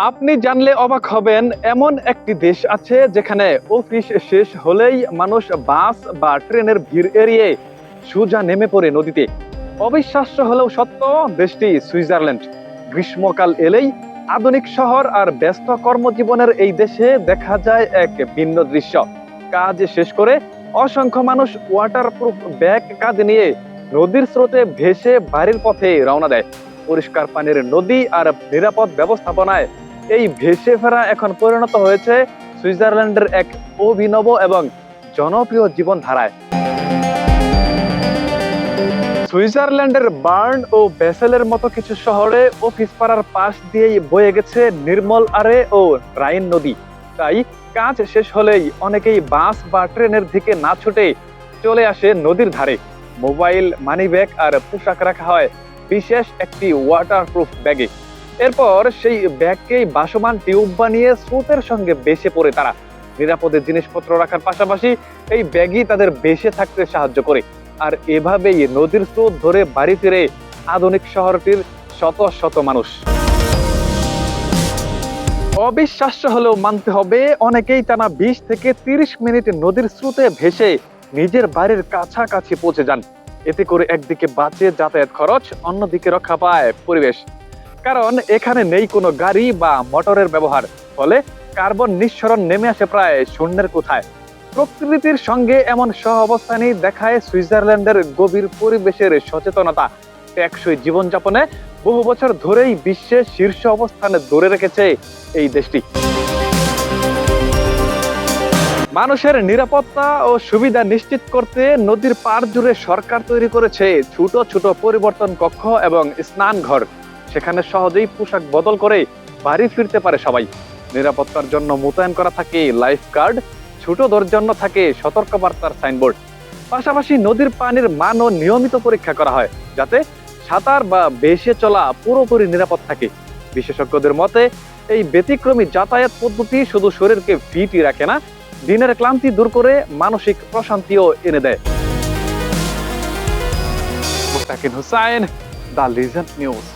আপনি জানলে অবাক হবেন, এমন একটি দেশ আছে যেখানে অফিস শেষ হলেই মানুষ বাস বা ট্রেনের ভিড় এড়িয়ে সোজা নেমে পড়ে নদীতে। অবিশ্বাস্য হলেও সত্য, দেশটি সুইজারল্যান্ড। গ্রীষ্মকাল এলেই আধুনিক শহর আর ব্যস্ত কর্মজীবনের এই দেশে দেখা যায় এক ভিন্ন দৃশ্য। কাজ শেষ করে অসংখ্য মানুষ ওয়াটারপ্রুফ ব্যাগ কাঁধে নিয়ে নদীর স্রোতে ভেসে বাড়ির পথে রওনা দেয়। পরিষ্কার পানির নদী আর নিরাপদ ব্যবস্থাপনায় এই ভেসে ফেরা এখন পরিণত হয়েছে সুইজারল্যান্ডের এক অভিনব এবং জনপ্রিয় জীবনধারায়। সুইজারল্যান্ডের বার্ন ও বেসেলের মতো কিছু শহরে অফিস পাড়ার পাশ দিয়েই বয়ে গেছে নির্মল আরে ও রাইন নদী। তাই কাজ শেষ হলেই অনেকেই বাস বা ট্রেনের দিকে না ছুটে চলে আসে নদীর ধারে। মোবাইল, মানিব্যাগ আর পোশাক রাখা হয় বিশেষ একটি ওয়াটারপ্রুফ ব্যাগে। এরপর সেই ব্যাগকেই ভাসমান টিউব বানিয়ে স্রোতের সঙ্গে ভেসে পড়ে তারা। নিরাপদে জিনিসপত্র রাখার পাশাপাশি এই ব্যাগই তাদের ভেসে থাকতে সাহায্য করে। আর এভাবেই নদীর স্রোত ধরে বাড়ি ফিরে আধুনিক শহরটির শত শত মানুষ। অবিশ্বাস্য হলেও মানতে হবে, অনেকেই টানা 20 থেকে 30 মিনিট নদীর স্রোতে ভেসে নিজের বাড়ির কাছাকাছি পৌঁছে যান। এতে করে একদিকে বাঁচে যাতায়াত খরচ, অন্যদিকে রক্ষা পায় পরিবেশ। কারণ এখানে নেই কোনো গাড়ি বা মোটরের ব্যবহার, ফলে কার্বন নিঃসরণ নেমে আসে প্রায় শূন্যের কোঠায়। প্রকৃতির সঙ্গে এমন সহাবস্থানই দেখায় সুইজারল্যান্ডের গভীর পরিবেশের সচেতনতা। টেকসই জীবনযাপনে বহু বছর ধরেই বিশ্বের শীর্ষ অবস্থানে ধরে রেখেছে এই দেশটি। মানুষের নিরাপত্তা ও সুবিধা নিশ্চিত করতে নদীর পাড় জুড়ে সরকার তৈরি করেছে ছোট ছোট পরিবর্তন কক্ষ এবং স্নান ঘর। সেখানে সহজেই পোশাক বদল করে বাড়ি ফিরতে পারে সবাই। নিরাপত্তার জন্য মোতায়েন করা থাকে লাইফ গার্ড, ছোটদের জন্য থাকে সতর্কবার্তার সাইনবোর্ড। পাশাপাশি নদীর পানির মানও নিয়মিত পরীক্ষা করা হয়, যাতে সাঁতার বা ভেসে চলা পুরোপুরি নিরাপদ থাকে। বিশেষজ্ঞদের মতে এই ব্যতিক্রমী যাতায়াত পদ্ধতি শুধু শরীরকে ফিটই রাখে না, দিনের ক্লান্তি দূর করে মানসিক প্রশান্তিও এনে দেয়। Mustakin Hussain, the legend news.